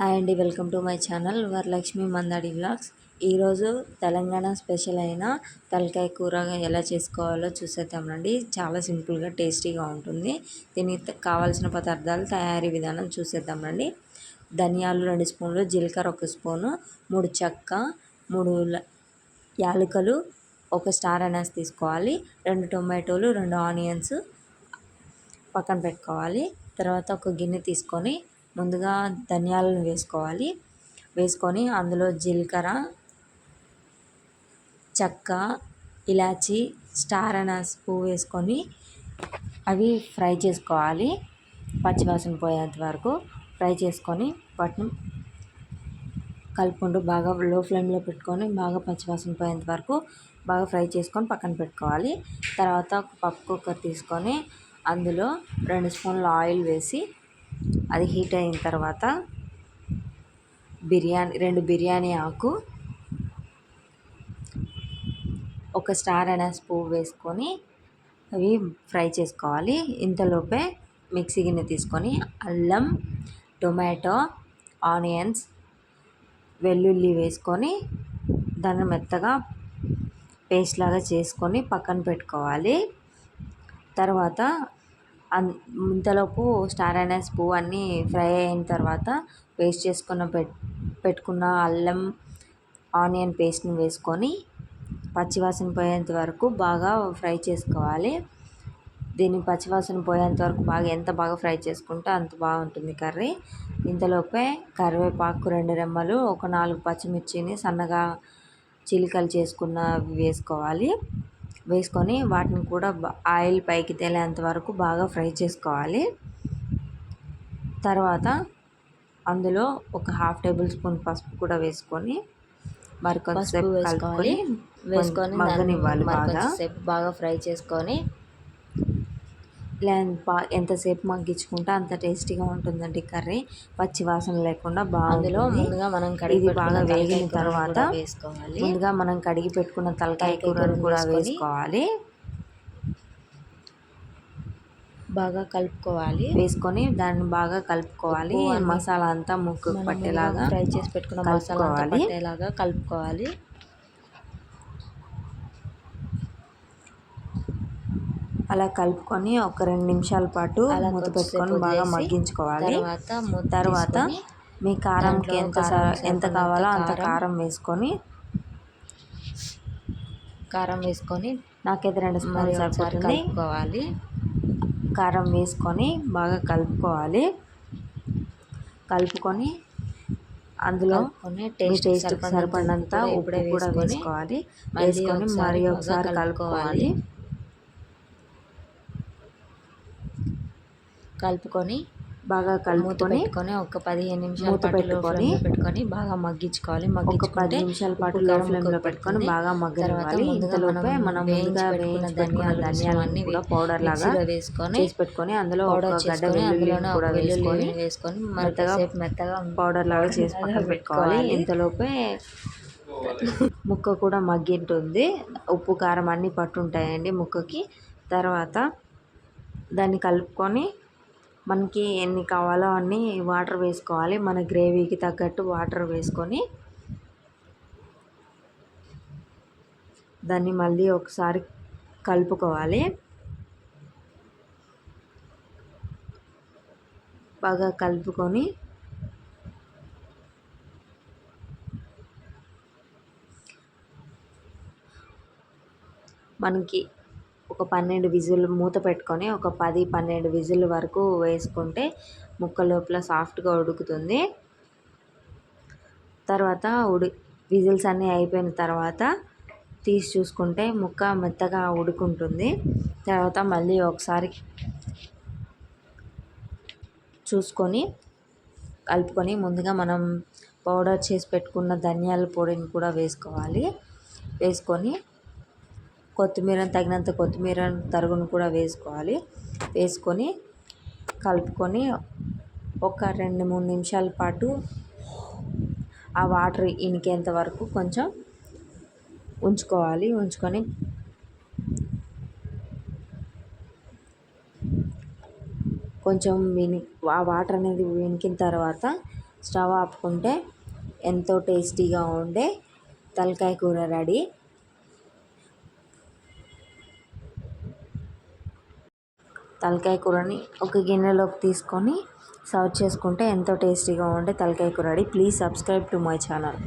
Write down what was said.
Hi అండి, welcome to my channel Varalakshmi Mandadi vlogs. ఈరోజు Telangana special అయిన తలకాయ కూర ఎలా చేసుకోవాలో చూసేద్దామండి. చాలా సింపుల్గా టేస్టీగా ఉంటుంది. దీనికి కావాల్సిన పదార్థాలు తయారీ విధానం చూసేద్దామండి. ధనియాలు 2 స్పూన్లు, జీలకర్ర 1 స్పూను, 3 చెక్క, 3 యాలకులు, 1 స్టార్ అనాస్ తీసుకోవాలి. 2 టొమాటోలు, 2 ఆనియన్స్ పక్కన పెట్టుకోవాలి. తర్వాత ఒక గిన్నె తీసుకొని ముందుగా ధనియాలను వేసుకొని అందులో జీలకర్ర, చెక్క, ఇలాచి, స్టార్ అనాస్ పువ్వు వేసుకొని అవి ఫ్రై చేసుకోవాలి. పచ్చివాసన పోయేంత వరకు ఫ్రై చేసుకొని వాటిని కలుపుకుంటూ బాగా లో ఫ్లేమ్లో పెట్టుకొని బాగా పచ్చివాసన పోయేంత వరకు బాగా ఫ్రై చేసుకొని పక్కన పెట్టుకోవాలి. తర్వాత ఒక పప్పు కుక్కర్ తీసుకొని అందులో 2 స్పూన్ల ఆయిల్ వేసి అది హీట్ అయిన తర్వాత 2 బిర్యానీ ఆకు, 1 స్టార్ అనాస్ పువ్వు వేసుకొని అవి ఫ్రై చేసుకోవాలి. ఇంతలోపే మిక్సీ గిన్నె తీసుకొని అల్లం, టొమాటో, ఆనియన్స్, వెల్లుల్లి వేసుకొని దాన్ని మెత్తగా పేస్ట్ లాగా చేసుకొని పక్కన పెట్టుకోవాలి. తర్వాత ఇంతలోపు స్టార్ అనాస్ పువ్వు అన్నీ ఫ్రై అయిన తర్వాత పేస్ట్ చేసుకున్న పెట్టుకున్న అల్లం ఆనియన్ పేస్ట్ని వేసుకొని పచ్చివాసన పోయేంత వరకు బాగా ఫ్రై చేసుకోవాలి. దీన్ని పచ్చివాసన పోయేంత వరకు ఎంత బాగా ఫ్రై చేసుకుంటే అంత బాగుంటుంది కర్రీ. ఇంతలోపే కరివేపాకు 2 రెమ్మలు, ఒక 4 పచ్చిమిర్చిని సన్నగా చిలికలు చేసుకున్నవి వేసుకొని వాటిని కూడా ఆయిల్ పైకి తేలేంత వరకు బాగా ఫ్రై చేసుకోవాలి. తర్వాత అందులో ఒక 1/2 టేబుల్ స్పూన్ పసుపు కూడా వేసుకొని మరికొంచెంసేపు కలుపుకొని మగ్గనివ్వాలి. బాగా ఫ్రై చేసుకొని ఎంతసేపు మగ్గించుకుంటే అంత టేస్టీగా ఉంటుందండి కర్రీ. పచ్చి వాసన లేకుండా అందులో ముందుగా మనం ఇది బాగా వేగిన తర్వాత ముందుగా మనం కడిగి పెట్టుకున్న తలకాయ కూరను కూడా వేసుకోవాలి. బాగా కలుపుకోవాలి. వేసుకొని దాన్ని బాగా కలుపుకోవాలి. మసాలా అంతా ముక్కకు పట్టేలాగా ఫ్రై చేసి పెట్టుకున్న మసాలా అంతా పట్టేలాగా కలుపుకోవాలి. అలా కలుపుకొని ఒక 2 నిమిషాల పాటు మూత పెట్టుకొని బాగా మగ్గించుకోవాలి. తర్వాత మీ కారంకి ఎంత కావాలో అంత కారం వేసుకొని నాకైతే 2 స్పూన్లు సరిపోతుంది. కారం వేసుకొని బాగా కలుపుకొని అందులో టేస్ట్కి సరిపడినంత ఉప్పు కూడా వేసుకొని మరి ఒకసారి కలుపుకొని బాగా కలుపుకొని ఒక 15 నిమిషాలు పెట్టుకొని బాగా మగ్గించుకోవాలి. ఒక 10 నిమిషాల పాటు లో ఫ్లేమ్లో పెట్టుకొని బాగా మగ్గనివ్వాలి. ఇంతలోపే మనం ముందుగా వేయించి పెట్టుకున్న ధనియాలన్నీ కూడా పౌడర్ లాగా చేసి పెట్టుకొని అందులో ఒక గడ్డ వెల్లుల్లిని కూడా వేసుకొని మెత్తగా పౌడర్ లాగా చేసి పక్కన పెట్టుకోవాలి. ఇంతలోపే ముక్క కూడా మగ్గింటుంది. ఉప్పు కారం అన్నీ పట్టుంటాయండి ముక్కకి. తర్వాత దాన్ని కలుపుకొని మనకి ఎన్ని కావాలో అన్ని వాటర్ వేసుకోవాలి. మన గ్రేవీకి తగ్గట్టు వాటర్ వేసుకొని దాన్ని మళ్ళీ ఒకసారి కలుపుకోవాలి. బాగా కలుపుకొని మనకి ఒక 12 విజిల్ మూత పెట్టుకొని ఒక 10-12 విజిల్ వరకు వేసుకుంటే ముక్క లోపల సాఫ్ట్గా ఉడుకుతుంది. తర్వాత విజిల్స్ అన్నీ అయిపోయిన తర్వాత తీసి చూసుకుంటే ముక్క మెత్తగా ఉడుకుంటుంది. తర్వాత మళ్ళీ ఒకసారి చూసుకొని కలుపుకొని ముందుగా మనం పౌడర్ చేసి పెట్టుకున్న ధనియాల పొడిని కూడా వేసుకొని తగినంత కొత్తిమీర తరుగును కూడా వేసుకొని కలుపుకొని ఒక 2-3 నిమిషాల పాటు ఆ వాటర్ ఇనికేంత వరకు కొంచెం ఉంచుకొని కొంచెం ఆ వాటర్ అనేది ఇనికిన తర్వాత స్టవ్ ఆపుకుంటే ఎంతో టేస్టీగా ఉండే తలకాయ కూర రెడీ. తలకాయ కూరని ఒక గిన్నెలోకి తీసుకొని సర్వ్ చేసుకుంటే ఎంతో టేస్టీగా ఉండే తలకాయ కూర ready. Please subscribe to my channel.